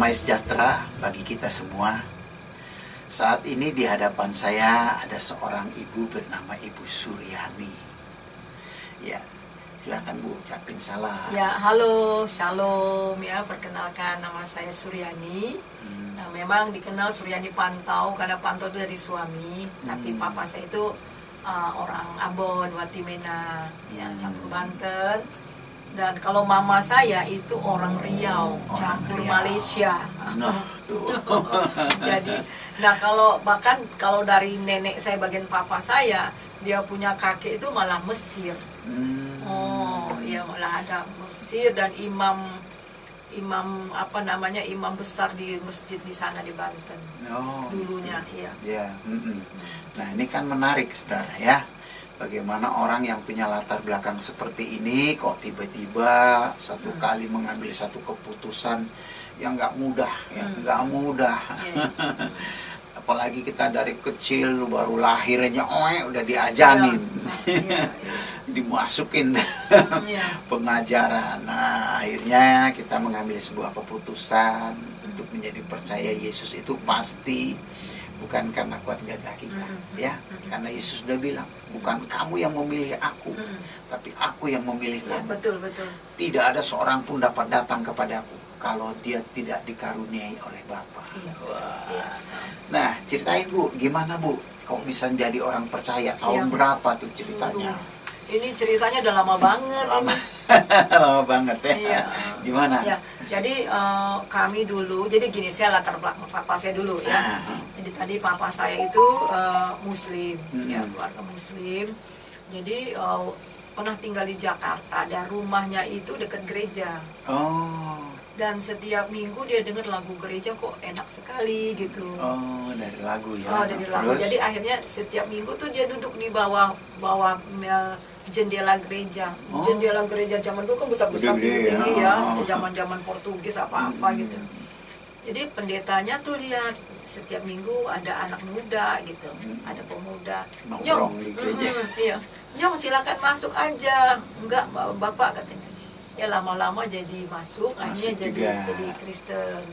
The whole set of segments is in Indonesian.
damai sejahtera bagi kita semua. Saat ini di hadapan saya ada seorang ibu bernama Ibu Suryani. Ya, silakan Bu, ucapin salam. Ya, halo, shalom ya, perkenalkan nama saya Suryani. Nah, memang dikenal Suryani Pantau karena Pantau itu dari suami, tapi papa saya itu orang Ambon, Watimena, ya, campur Banten. Dan kalau mama saya itu orang Riau, campur Malaysia. Nah, tuh. Jadi, bahkan kalau dari nenek saya bagian papa saya, dia punya kakek itu malah Mesir. Oh, ya malah ada Mesir dan imam besar di masjid di sana di Banten. Oh, dulunya, iya. Ya. Nah, ini kan menarik, saudara ya. Bagaimana orang yang punya latar belakang seperti ini kok tiba-tiba satu kali mengambil satu keputusan yang nggak mudah, ya nggak mudah. Apalagi kita dari kecil baru lahirnya udah diajanin, dimasukin pengajaran. Nah, akhirnya kita mengambil sebuah keputusan untuk menjadi percaya Yesus itu pasti bukan karena kuat gagah kita, ya. Karena Yesus sudah bilang, bukan kamu yang memilih aku, tapi aku yang memilih kamu. Betul. Tidak ada seorang pun dapat datang kepadaku kalau dia tidak dikaruniai oleh Bapa. Wah. Nah, ceritain Bu, gimana Bu? Kok bisa jadi orang percaya? Tahun berapa tuh ceritanya? Ini ceritanya udah lama banget. Lama banget ya. Iya. Gimana? Ya, jadi kami dulu, jadi gini, saya latar belakang papa saya dulu ya. Jadi tadi papa saya itu Muslim, ya, keluarga Muslim. Jadi pernah tinggal di Jakarta dan rumahnya itu dekat gereja. Oh. Dan setiap minggu dia dengar lagu gereja kok enak sekali gitu. Oh, dari lagu ya. Oh, dari lagu. Terus? Jadi akhirnya setiap minggu tuh dia duduk di bawah jendela gereja. Jendela gereja zaman dulu kan besar-besar tinggi ya. Zaman-zaman Portugis apa-apa gitu. Jadi pendetanya tuh lihat setiap minggu ada anak muda gitu, ada pemuda. Nongkrong di gereja. Iya. Jom silakan masuk aja. Enggak, Bapak katanya. Ya lama-lama jadi masuk akhirnya jadi Kristen.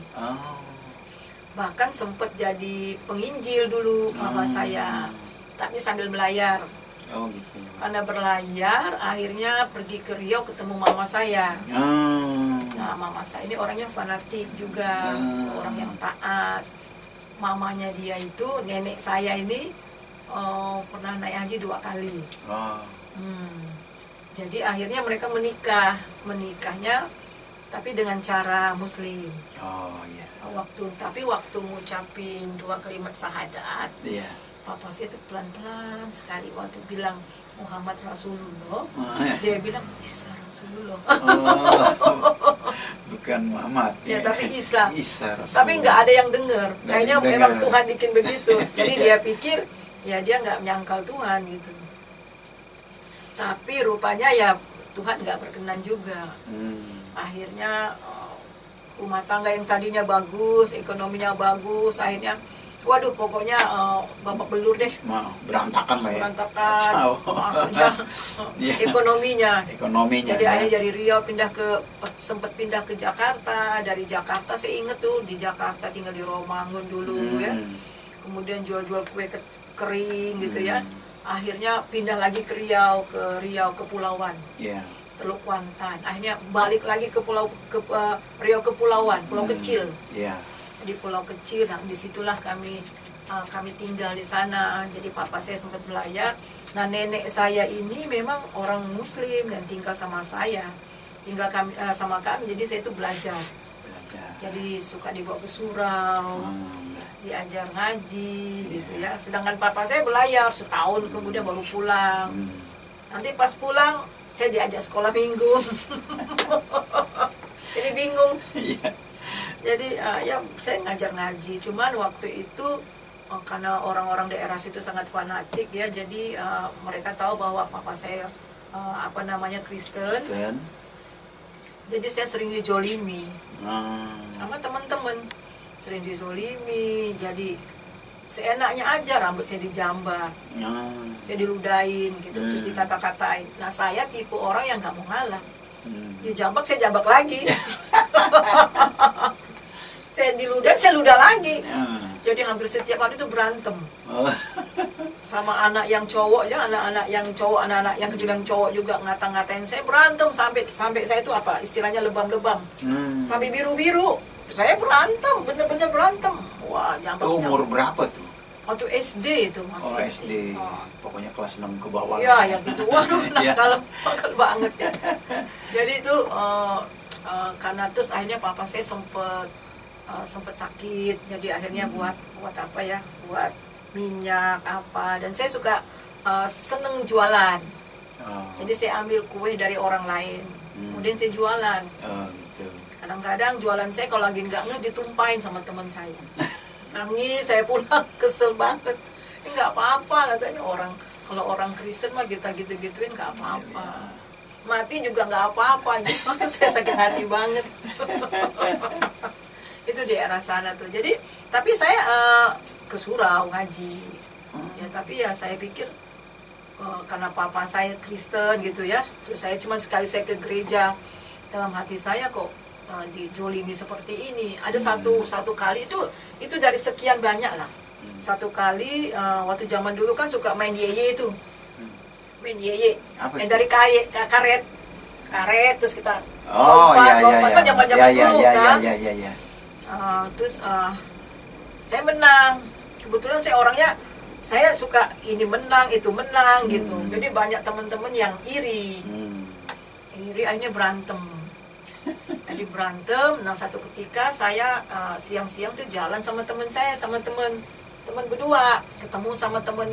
Bahkan sempat jadi penginjil dulu mama saya, tapi sambil melayar. Oh gitu. Karena berlayar akhirnya pergi ke Riau ketemu mama saya. Nah, mama saya ini orangnya fanatik juga, orang yang taat. Mamanya dia itu, nenek saya ini pernah naik haji 2 kali. Jadi akhirnya mereka menikahnya tapi dengan cara Muslim. Oh iya. Waktu ngucapin 2 kalimat syahadat, papa saya itu pelan-pelan sekali waktu bilang Muhammad Rasulullah, dia bilang Isa Rasulullah. Bukan Muhammad. Ya, tapi Isa Rasulullah. Tapi nggak ada yang dengar. Kayaknya memang Tuhan bikin begitu. Jadi dia pikir ya dia nggak menyangkal Tuhan gitu. Tapi rupanya ya Tuhan nggak berkenan juga. Akhirnya rumah tangga yang tadinya bagus, ekonominya bagus, akhirnya waduh pokoknya babak belur deh. Berantakan lah ya. Berantakan. Maksudnya ekonominya. Jadi ya. akhirnya dari Riau sempat pindah ke Jakarta. Dari Jakarta saya inget tuh di Jakarta tinggal di Romangun dulu ya. Kemudian jual-jual kue kering gitu ya. Akhirnya pindah lagi ke Riau, Kepulauan, Teluk Kuantan. Akhirnya balik lagi ke Riau Kepulauan, pulau kecil. Di pulau kecil, nah disitulah kami tinggal di sana. Jadi papa saya sempat belayar. Nah nenek saya ini memang orang Muslim dan tinggal sama saya, sama kami. Jadi saya itu belajar. Jadi suka dibawa ke surau. Diajar ngaji gitu ya. Sedangkan papa saya belayar setahun kemudian baru pulang. Nanti pas pulang saya diajak sekolah minggu. Jadi bingung. Jadi ya saya ngajar ngaji. Cuman waktu itu karena orang-orang daerah situ sangat fanatik ya. Jadi mereka tahu bahwa papa saya Kristen. Jadi saya sering dijolimi sama teman-teman. Sering dizolimi, jadi seenaknya aja rambut saya dijambar, saya diludahin gitu, terus dikata-katain. Nah saya tipe orang yang gak mau ngalah, dijambak saya jambak lagi. Saya diludahin, saya ludah lagi. Ah. Jadi hampir setiap hari itu berantem Oh. sama anak yang cowok ya, anak-anak yang cowok, anak-anak yang kecil yang cowok juga ngata-ngatain saya, berantem sampai saya itu apa istilahnya lebam-lebam, sampai biru-biru. Saya berantem, bener-bener berantem. Wah, Itu umur berapa tuh? waktu SD itu masih Oh, SD. Oh. Pokoknya kelas 6 ke bawah. Ya, ya gitu. Waduh, Iya. nakal banget ya. Jadi itu karena terus akhirnya papa saya sempet sakit. Jadi akhirnya buat apa ya? Buat minyak apa. Dan saya suka seneng jualan. Oh. Jadi saya ambil kue dari orang lain. Kemudian saya jualan. Oh, gitu. Kadang-kadang jualan saya kalau lagi nggak ditumpahin sama teman saya. Nangis, saya pulang kesel banget. Nggak apa-apa katanya, kalau orang Kristen mah kita gitu-gituin nggak apa-apa. Mati juga nggak apa-apa. Saya sakit hati banget. Itu di daerah sana tuh. Jadi tapi saya ke surau ngaji. Ya tapi ya saya pikir karena papa saya Kristen gitu ya. Terus saya cuma sekali saya ke gereja, dalam hati saya kok dijolimi seperti ini. Ada satu kali itu dari sekian banyak lah. Satu kali waktu zaman dulu kan suka main yeye itu. Main yeye. Yang dari karet terus kita lompat kan zaman-zaman dulu kan. Iya. Terus saya menang. Kebetulan saya orangnya saya suka ini menang, itu menang gitu. Jadi banyak teman-teman yang iri. Iri akhirnya berantem. Jadi berantem. Nah satu ketika saya siang-siang tuh jalan sama teman saya, sama teman berdua, ketemu sama teman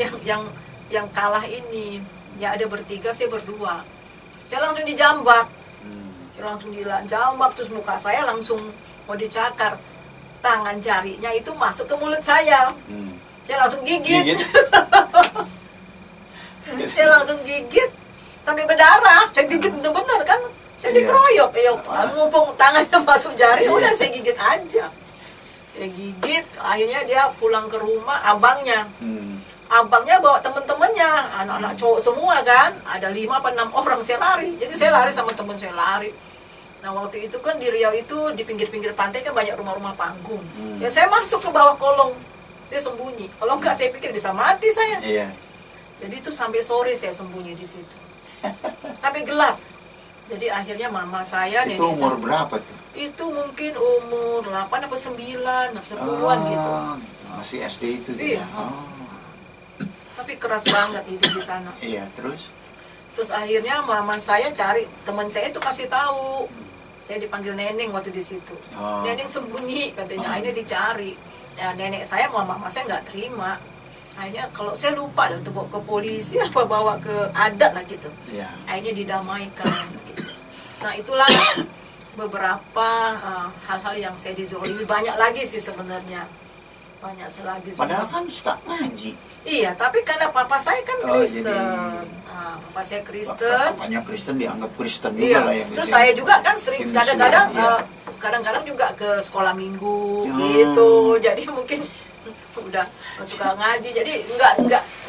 yang kalah ini. Ya ada bertiga, saya berdua. Saya langsung dijambak. Terus muka saya langsung mau dicakar. Tangan jarinya itu masuk ke mulut saya. Saya langsung gigit. Saya langsung gigit sampai berdarah. Saya gigit bener-bener kan. Saya dikeroyok, mumpung tangannya masuk jari, udah saya gigit aja. Saya gigit, akhirnya dia pulang ke rumah, abangnya bawa temen-temennya, anak-anak cowok semua kan, ada 5 apa 6 orang, saya lari. Jadi saya lari sama temen saya lari. Nah waktu itu kan di Riau itu, di pinggir-pinggir pantai kan banyak rumah-rumah panggung. Ya saya masuk ke bawah kolong, saya sembunyi. Kalau enggak saya pikir bisa mati saya. Iya. Jadi itu sampai sore saya sembunyi di situ. Sampai gelap. Jadi akhirnya mama saya itu umur berapa tuh? Itu mungkin umur 8 apa 9, 10-an gitu. Masih SD itu Iya. Tapi keras banget hidup di sana. Iya, terus Akhirnya mama saya cari, teman saya itu kasih tahu. Saya dipanggil neneng waktu di situ. Neneng sembunyi katanya, akhirnya dicari. Ya, nenek saya sama mama saya nggak terima. Akhirnya kalau saya lupa dah bawa ke polisi apa bawa ke adat lah gitu. ya. Akhirnya didamaikan gitu. Nah itulah beberapa hal-hal yang saya dizolimi. Banyak lagi sih sebenarnya, banyak lagi. Padahal kan suka ngaji. Iya, tapi karena papa saya kan Kristen. Jadi, papa saya Kristen. Papanya Kristen dianggap Kristen juga Iya. lah ya. Terus saya juga kan sering kadang-kadang juga ke sekolah minggu gitu. Jadi mungkin udah suka ngaji. Jadi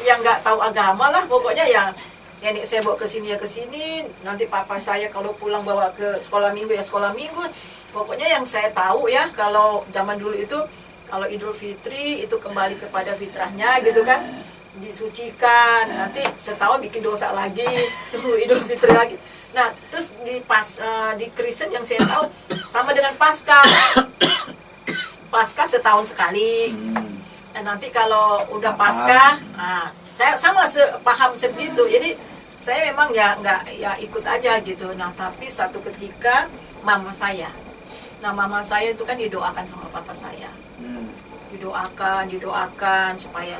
nggak tahu agama lah pokoknya ya. Nenek saya bawa ke sini ya ke sini. Nanti papa saya kalau pulang bawa ke sekolah minggu ya sekolah minggu. Pokoknya yang saya tahu ya kalau zaman dulu itu kalau Idul Fitri itu kembali kepada fitrahnya gitu kan, disucikan, nanti setahun bikin dosa lagi, tunggu Idul Fitri lagi. Nah terus di Kristen yang saya tahu sama dengan Paskah setahun sekali. Dan nanti kalau udah Paskah, saya sama paham seperti itu. Jadi saya memang nggak ikut aja gitu. Nah tapi satu ketika mama saya itu kan didoakan sama papa saya. Didoakan supaya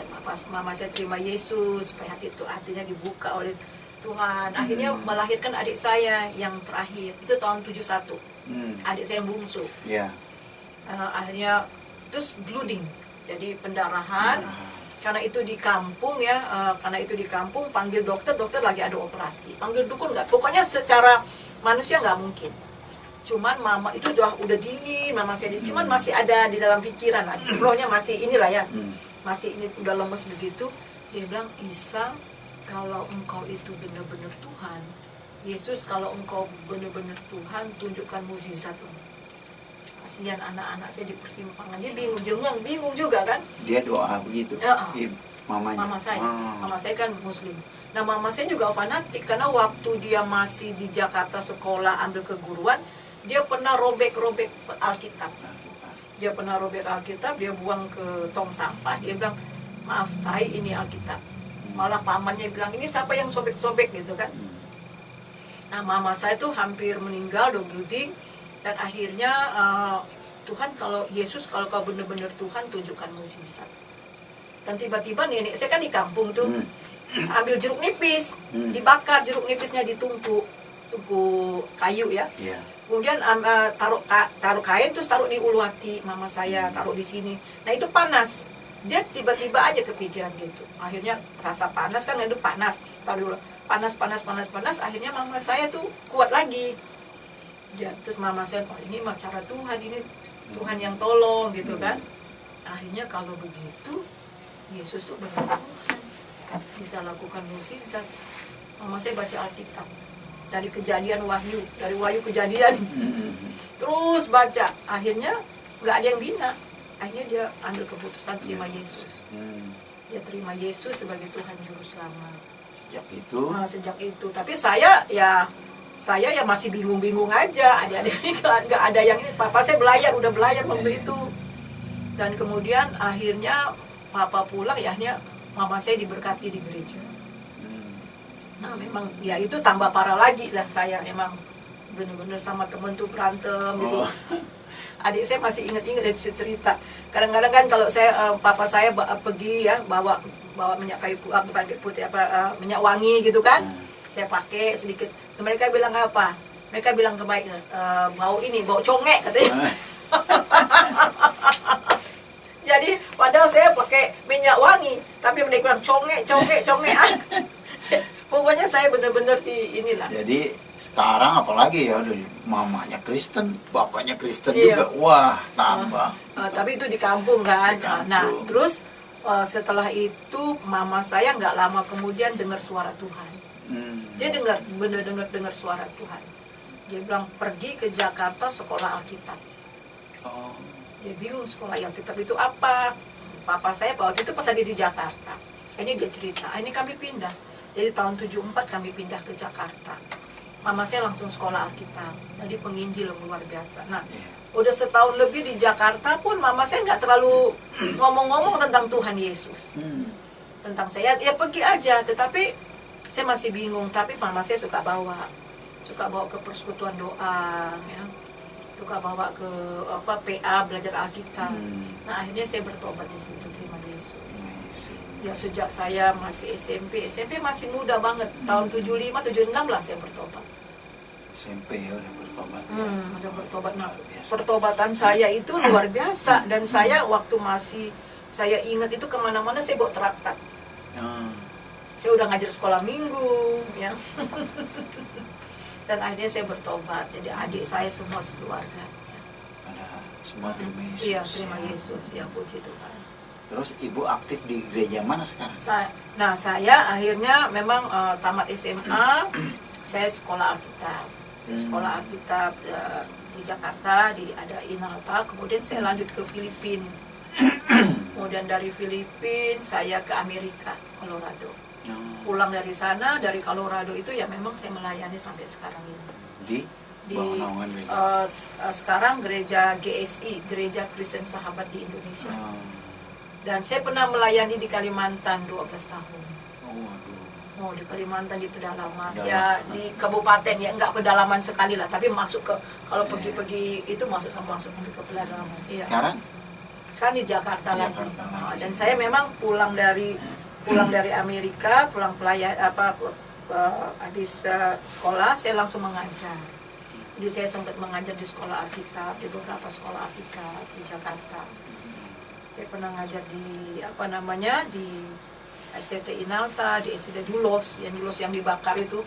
mama saya terima Yesus, supaya hatinya dibuka oleh Tuhan. Akhirnya melahirkan adik saya yang terakhir itu tahun 71. Adik saya yang bungsu. Yeah. Akhirnya terus bleeding, jadi pendarahan. Karena itu di kampung ya, panggil dokter lagi ada operasi. Panggil dukun nggak? Pokoknya secara manusia nggak mungkin. Cuman mama itu udah dingin, mama saya cuman masih ada di dalam pikiran lah, rohnya masih inilah ya, masih ini udah lemes begitu. Dia bilang, Isa, kalau engkau itu benar-benar Tuhan, Yesus kalau engkau benar-benar Tuhan, tunjukkan mukjizat. kasihan anak-anak saya di persimpangan. Dia bingung juga kan. Dia doa begitu. Ya, Mamanya. Mama saya kan muslim. Nah, mama saya juga fanatik karena waktu dia masih di Jakarta sekolah ambil keguruan, dia pernah robek-robek Alkitab. Dia pernah robek Alkitab, dia buang ke tong sampah. Dia bilang, maaf Tai, ini Alkitab. Malah pamannya bilang, ini siapa yang sobek-sobek gitu kan. Nah, mama saya tuh hampir meninggal, ding. Dan akhirnya Tuhan, kalau Yesus, kalau kau benar-benar Tuhan, tunjukkan mukjizat. Dan tiba-tiba nenek saya kan di kampung tuh, ambil jeruk nipis, dibakar jeruk nipisnya, ditumpuk kayu ya. Yeah. Kemudian taruh kain, terus taruh di ulu hati mama saya, taruh di sini. Nah, itu panas. Dia tiba-tiba aja kepikiran gitu. Akhirnya rasa panas kan, itu panas. Taruh dulu, panas. Akhirnya mama saya tuh kuat lagi. Ya, terus mama saya, oh ini mah cara Tuhan, ini Tuhan yang tolong gitu kan. Akhirnya kalau begitu, Yesus tuh benar Tuhan, bisa lakukan mukjizat. Mama saya baca Alkitab dari Kejadian Wahyu, dari Wahyu Kejadian, terus baca. Akhirnya nggak ada yang bina. Akhirnya dia ambil keputusan terima Yesus. Dia terima Yesus sebagai Tuhan Juru Selamat. Sejak itu. Tapi saya ya masih bingung-bingung aja. Nggak ada yang ini. Papa saya udah belajar waktu itu. Dan kemudian akhirnya Papa pulang, ya akhirnya mama saya diberkati di gereja. Nah, memang ya itu tambah parah lagi lah, saya emang bener-bener sama temen tuh berantem gitu. Adik saya masih ingat-ingat dari cerita. Kadang-kadang kan kalau saya papa saya pergi ya bawa minyak kayu putih minyak wangi gitu kan. Saya pakai sedikit. Mereka bilang apa? Mereka bilang kebaikan, bau congek katanya. Jadi padahal saya pakai minyak wangi, tapi mereka bilang congek. Pokoknya saya benar-benar inilah. Jadi sekarang apalagi ya, mamanya Kristen, bapaknya Kristen juga, wah tambah. Tapi itu di kampung kan. Nah, terus setelah itu mama saya nggak lama kemudian dengar suara Tuhan. Dia dengar suara Tuhan. Dia bilang pergi ke Jakarta sekolah Alkitab. Dia bingung sekolah Alkitab itu apa. Papa saya waktu itu pas lagi di Jakarta. Ini dia cerita, ini kami pindah. Jadi tahun 74 kami pindah ke Jakarta. Mama saya langsung sekolah Alkitab. Jadi penginjil luar biasa. Nah, udah setahun lebih di Jakarta pun mama saya nggak terlalu ngomong-ngomong tentang Tuhan Yesus. Tentang saya, ya pergi aja. Tetapi saya masih bingung. Tapi mama saya suka bawa ke persekutuan doa, ya. Suka bawa ke PA belajar Alkitab. Nah, akhirnya saya bertobat di situ, terima Yesus. Ya sejak saya masih SMP masih muda banget, tahun 75, 76 lah saya bertobat. SMP ya udah bertobat. Udah bertobat. Nah, pertobatan saya itu luar biasa. Dan saya waktu saya ingat itu kemana-mana saya bawa traktat. Saya udah ngajar sekolah minggu, ya. Dan akhirnya saya bertobat. Jadi adik saya semua sekeluarga. Ada semua terima Yesus. Iya, terima Yesus. Ya, puji Tuhan. Terus ibu aktif di gereja mana sekarang? Saya akhirnya memang tamat SMA, saya sekolah Alkitab. Saya sekolah Alkitab di Jakarta, ada Inalta. Kemudian saya lanjut ke Filipina. Kemudian dari Filipina saya ke Amerika, Colorado. Pulang dari sana, dari Colorado itu ya memang saya melayani sampai sekarang ini. Sekarang gereja GSI, Gereja Kristen Sahabat di Indonesia. Dan saya pernah melayani di Kalimantan 12 tahun. Di Kalimantan di pedalaman. Ya di kabupaten ya, enggak pedalaman sekali lah, tapi masuk ke kalau pergi-pergi itu masuk ke pedalaman. Iya. Sekarang di Jakarta lagi. Dan saya memang pulang dari Amerika, habis sekolah saya langsung mengajar. Jadi saya sempat mengajar di sekolah Alkitab, di beberapa sekolah Alkitab di Jakarta. Saya pernah ngajar di di SCT Inalta, di SCT Dulos yang dibakar itu.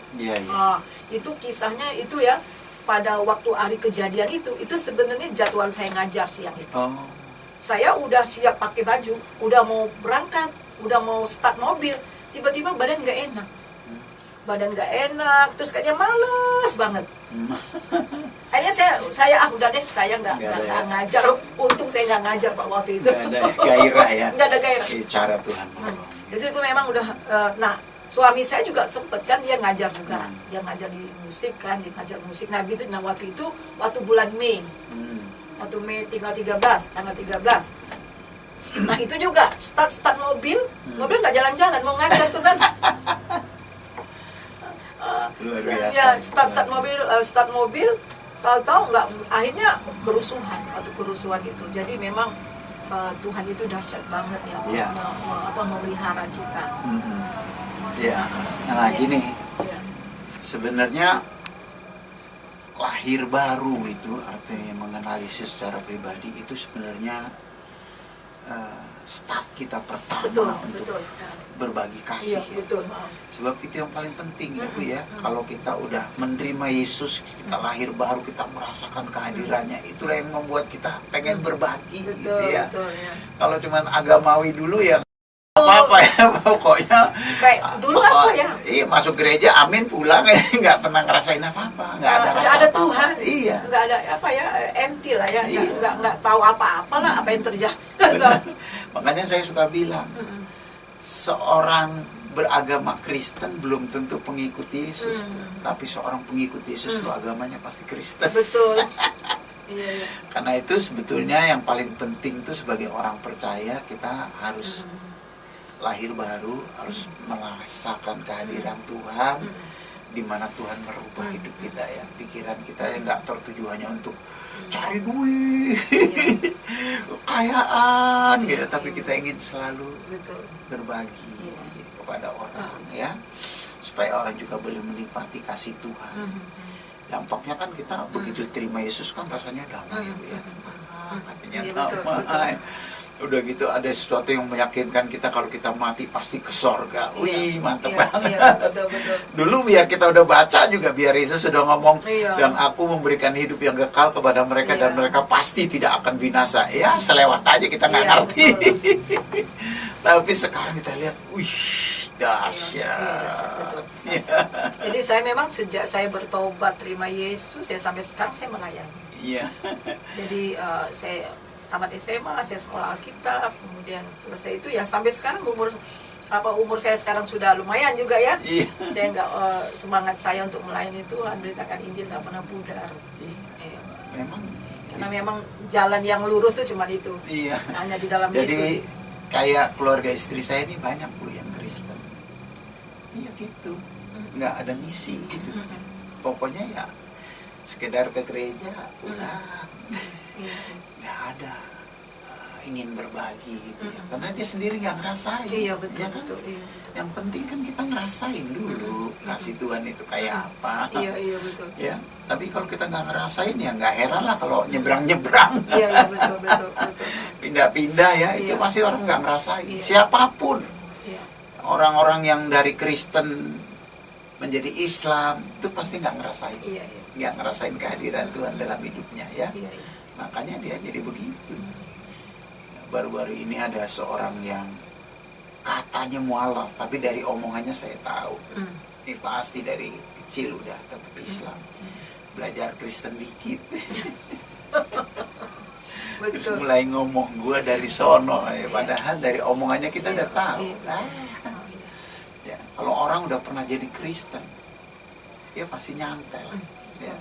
Itu kisahnya itu ya, pada waktu hari kejadian itu sebenarnya jadwal saya ngajar siang itu. Saya udah siap pakai baju, udah mau berangkat, udah mau start mobil, tiba-tiba badan nggak enak, terus kayaknya males banget. Akhirnya saya udah deh, saya nggak ngajar. Untung saya nggak ngajar Pak waktu itu. Nggak ada gairah ya. Nggak ada gairah. Cara Tuhan menolong. Jadi itu memang udah. Nah, suami saya juga sempet kan dia ngajar juga. Dia ngajar di musik kan, dia ngajar musik. Nah gitu. Nah waktu itu waktu bulan Mei. Waktu Mei tanggal 13. Nah itu juga start mobil nggak jalan-jalan, mau ngajar ke sana. Luar biasa. Ya start mobil, tahu-tahu nggak, akhirnya kerusuhan itu. Jadi memang Tuhan itu dahsyat banget ya, memelihara kita. Ya, nah gini, sebenarnya lahir baru itu artinya mengenali secara pribadi itu sebenarnya start kita pertama untuk berbagi kasih. Iya, betul. Sebab itu yang paling penting ya Bu ya. Kalau kita udah menerima Yesus, kita lahir baru, kita merasakan kehadirannya, itulah yang membuat kita pengen berbagi gitu ya. Betul, ya. Kalau cuman agamawi dulu ya apa ya, pokoknya kayak dulu apa ya? Iya, masuk gereja, amin, pulang nggak pernah ngerasain apa-apa, nggak ada rasa ada apa-apa. Tuhan, iya, nggak ada apa ya, empty lah ya, iya. nggak tahu apa-apa lah apa yang terjadi. Makanya saya suka bilang, seorang beragama Kristen belum tentu pengikut Yesus, tapi seorang pengikut Yesus itu agamanya pasti Kristen. Betul. Iya. Karena itu sebetulnya yang paling penting itu sebagai orang percaya kita harus lahir baru, harus merasakan kehadiran Tuhan, di mana Tuhan merubah hidup kita ya, pikiran kita yang nggak tertuju hanya untuk cari duit, kekayaan gitu, tapi kita ingin selalu berbagi kepada orang ya, supaya orang juga boleh menikmati kasih Tuhan. Dampaknya kan kita begitu terima Yesus kan rasanya damai ya, hatinya damai. Udah gitu ada sesuatu yang meyakinkan kita kalau kita mati pasti ke sorga. Wih, mantep banget. Betul. Dulu biar kita udah baca juga, biar Yesus sudah ngomong, dan aku memberikan hidup yang kekal kepada mereka dan mereka pasti tidak akan binasa. Ya selewat aja, kita nggak ngerti. Tapi sekarang kita lihat, wih, dahsyat. Jadi saya memang sejak saya bertobat terima Yesus ya sampai sekarang saya melayani. Iya. Jadi saya tamat SMA, saya sekolah Alkitab, kemudian selesai itu ya sampai sekarang umur saya sekarang sudah lumayan juga ya. Iya. Saya nggak semangat saya untuk melayani Tuhan, beritakan Injil nggak pernah pudar. Iya. Memang. Karena memang jalan yang lurus itu cuma itu. Iya. Hanya di dalam Jadi, Yesus. kayak keluarga istri saya ini banyak Bu yang Kristen. Iya gitu. Nggak ada misi gitu. Pokoknya ya sekedar ke gereja pulang. Nggak ada ingin berbagi gitu ya, karena dia sendiri nggak ngerasain. Iya betul, ya kan? betul. Yang penting kan kita ngerasain dulu kasih Tuhan itu kayak apa. Iya betul. Ya, tapi kalau kita nggak ngerasain ya nggak heran lah kalau nyebrang. Iya betul. Pindah-pindah ya, itu pasti orang nggak ngerasain. Siapapun, orang-orang yang dari Kristen menjadi Islam itu pasti nggak ngerasain. Nggak ngerasain kehadiran Tuhan dalam hidupnya ya. Makanya dia jadi begitu. Baru-baru ini ada seorang yang katanya mualaf, tapi dari omongannya saya tahu ini pasti dari kecil udah tetap Islam, belajar Kristen dikit. Terus mulai ngomong gua dari sono ya, padahal dari omongannya kita udah tahu. Ya, kalau orang udah pernah jadi Kristen dia pasti nyantel. Ya.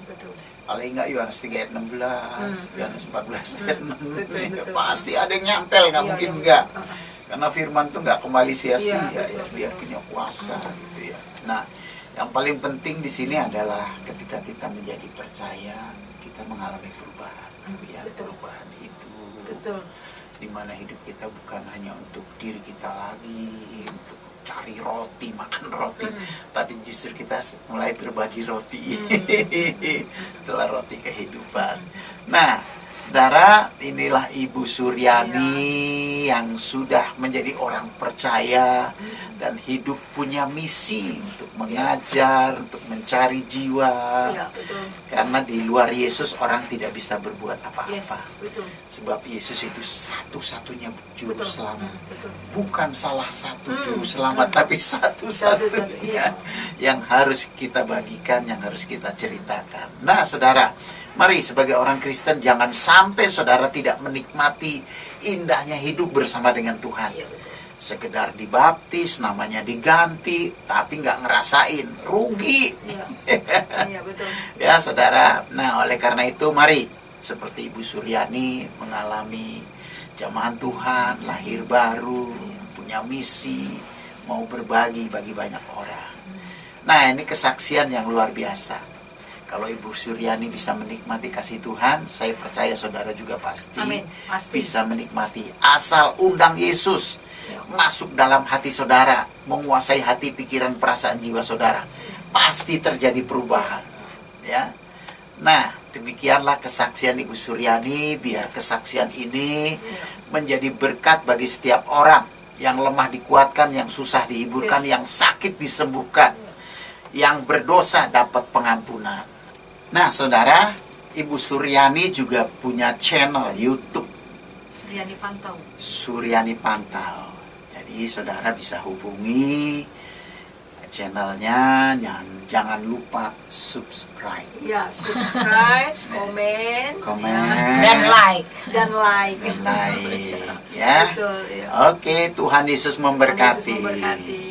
Paling enggak Yohanes 3 ayat 16, Yohanes 14 ayat 6, pasti ada yang nyantel, nggak mungkin enggak. Karena firman itu nggak kembali sia-sia, ya, dia punya kuasa gitu ya. Nah, yang paling penting di sini adalah ketika kita menjadi percaya, kita mengalami perubahan, ya, perubahan hidup. Betul. Di mana hidup kita bukan hanya untuk diri kita lagi, untuk cari roti, makan roti, tapi justru kita mulai berbagi roti. Itulah roti kehidupan. Nah, saudara, inilah Ibu Suryani yang sudah menjadi orang percaya dan hidup punya misi untuk mengajar, untuk mencari jiwa. Karena di luar Yesus orang tidak bisa berbuat apa-apa. Yes, betul. Sebab Yesus itu satu-satunya juru Betul. selamat. Betul. Bukan salah satu juru selamat, tapi Satu-satunya. satu-satunya yang harus kita bagikan, yang harus kita ceritakan. Nah, saudara, mari sebagai orang Kristen jangan sampai saudara tidak menikmati indahnya hidup bersama dengan Tuhan. Iya, betul. Sekedar dibaptis, namanya diganti, tapi nggak ngerasain, rugi. Iya. Iya, betul. Ya, saudara. Nah, oleh karena itu, mari seperti Ibu Suryani mengalami jamahan Tuhan, lahir baru, punya misi, mau berbagi bagi banyak orang. Nah, ini kesaksian yang luar biasa. Kalau Ibu Suryani bisa menikmati kasih Tuhan, saya percaya saudara juga pasti, Amin. Pasti. bisa menikmati. Asal undang Yesus masuk dalam hati saudara, menguasai hati, pikiran, perasaan, jiwa saudara, pasti terjadi perubahan. Ya. Nah, demikianlah kesaksian Ibu Suryani. Biar kesaksian ini menjadi berkat bagi setiap orang. Yang lemah dikuatkan, yang susah dihiburkan, yang sakit disembuhkan, yang berdosa dapat pengampunan. Nah, saudara, Ibu Suryani juga punya channel YouTube, Suryani Pantau. Suryani Pantau. Jadi saudara bisa hubungi channelnya, jangan lupa subscribe. Ya, subscribe, komen, Dan like. dan like. Dan like, ya. Betul, ya. Oke, Tuhan Yesus memberkati. Tuhan Yesus memberkati.